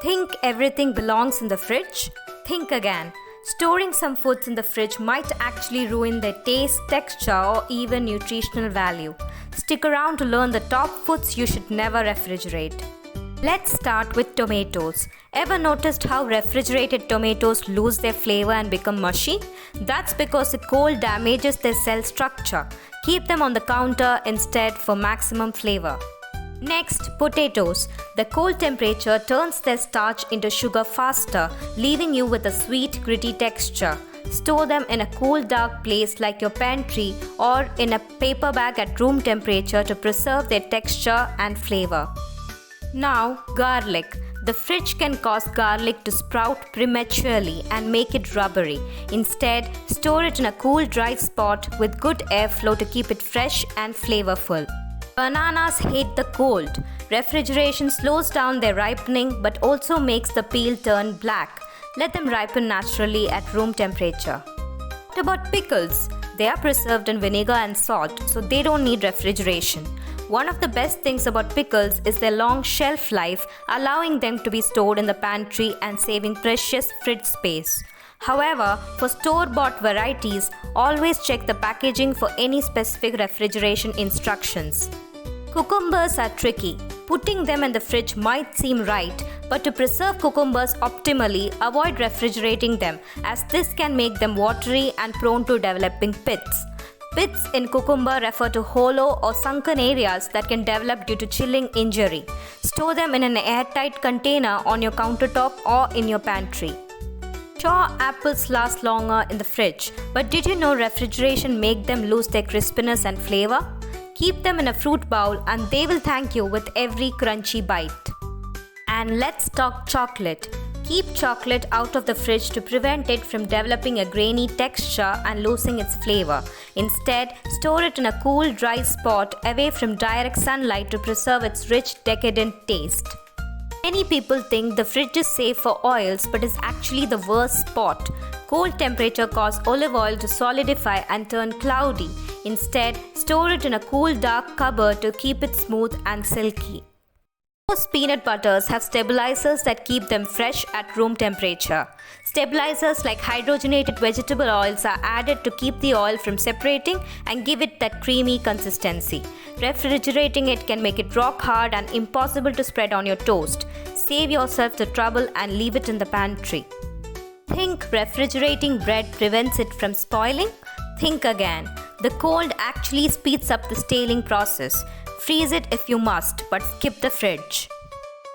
Think everything belongs in the fridge? Think again. Storing some foods in the fridge might actually ruin their taste, texture, or even nutritional value. Stick around to learn the top foods you should never refrigerate. Let's start with tomatoes. Ever noticed how refrigerated tomatoes lose their flavor and become mushy? That's because the cold damages their cell structure. Keep them on the counter instead for maximum flavor. Next, potatoes. The cold temperature turns their starch into sugar faster, leaving you with a sweet, gritty texture. Store them in a cool, dark place like your pantry or in a paper bag at room temperature to preserve their texture and flavor. Now, garlic. The fridge can cause garlic to sprout prematurely and make it rubbery. Instead, store it in a cool, dry spot with good airflow to keep it fresh and flavorful. Bananas hate the cold. Refrigeration slows down their ripening but also makes the peel turn black. Let them ripen naturally at room temperature. What about pickles? They are preserved in vinegar and salt, so they don't need refrigeration. One of the best things about pickles is their long shelf life, allowing them to be stored in the pantry and saving precious fridge space. However, for store-bought varieties, always check the packaging for any specific refrigeration instructions. Cucumbers are tricky. Putting them in the fridge might seem right, but to preserve cucumbers optimally, avoid refrigerating them, as this can make them watery and prone to developing pits. Pits in cucumber refer to hollow or sunken areas that can develop due to chilling injury. Store them in an airtight container on your countertop or in your pantry. Sure, apples last longer in the fridge, but did you know refrigeration makes them lose their crispiness and flavor? Keep them in a fruit bowl and they will thank you with every crunchy bite. And let's talk chocolate. Keep chocolate out of the fridge to prevent it from developing a grainy texture and losing its flavor. Instead, store it in a cool, dry spot away from direct sunlight to preserve its rich, decadent taste. Many people think the fridge is safe for oils, but is actually the worst spot. Cold temperature causes olive oil to solidify and turn cloudy. Instead, store it in a cool, dark cupboard to keep it smooth and silky. Most peanut butters have stabilizers that keep them fresh at room temperature. Stabilizers like hydrogenated vegetable oils are added to keep the oil from separating and give it that creamy consistency. Refrigerating it can make it rock hard and impossible to spread on your toast. Save yourself the trouble and leave it in the pantry. Think refrigerating bread prevents it from spoiling? Think again. The cold actually speeds up the staling process. Freeze it if you must, but skip the fridge.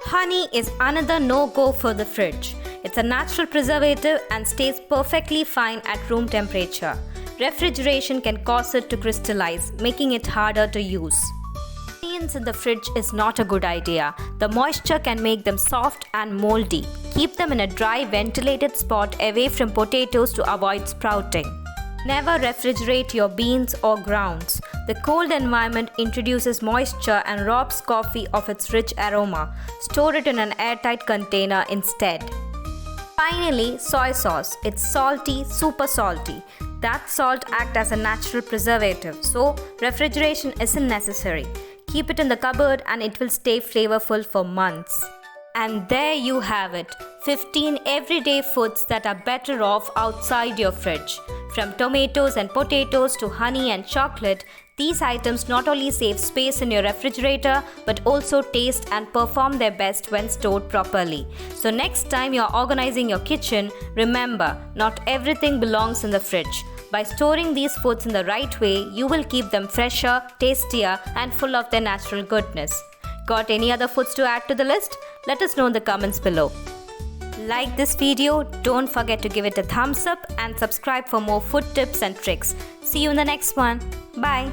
Honey is another no-go for the fridge. It's a natural preservative and stays perfectly fine at room temperature. Refrigeration can cause it to crystallize, making it harder to use. Onions in the fridge is not a good idea. The moisture can make them soft and moldy. Keep them in a dry, ventilated spot away from potatoes to avoid sprouting. Never refrigerate your beans or grounds. The cold environment introduces moisture and robs coffee of its rich aroma. Store it in an airtight container instead. Finally, soy sauce. It's salty, super salty. That salt acts as a natural preservative, so refrigeration isn't necessary. Keep it in the cupboard and it will stay flavorful for months. And there you have it, 15 everyday foods that are better off outside your fridge. From tomatoes and potatoes to honey and chocolate, these items not only save space in your refrigerator but also taste and perform their best when stored properly. So next time you're organizing your kitchen, remember, not everything belongs in the fridge. By storing these foods in the right way, you will keep them fresher, tastier, and full of their natural goodness. Got any other foods to add to the list? Let us know in the comments below. Like this video, don't forget to give it a thumbs up and subscribe for more food tips and tricks. See you in the next one. Bye.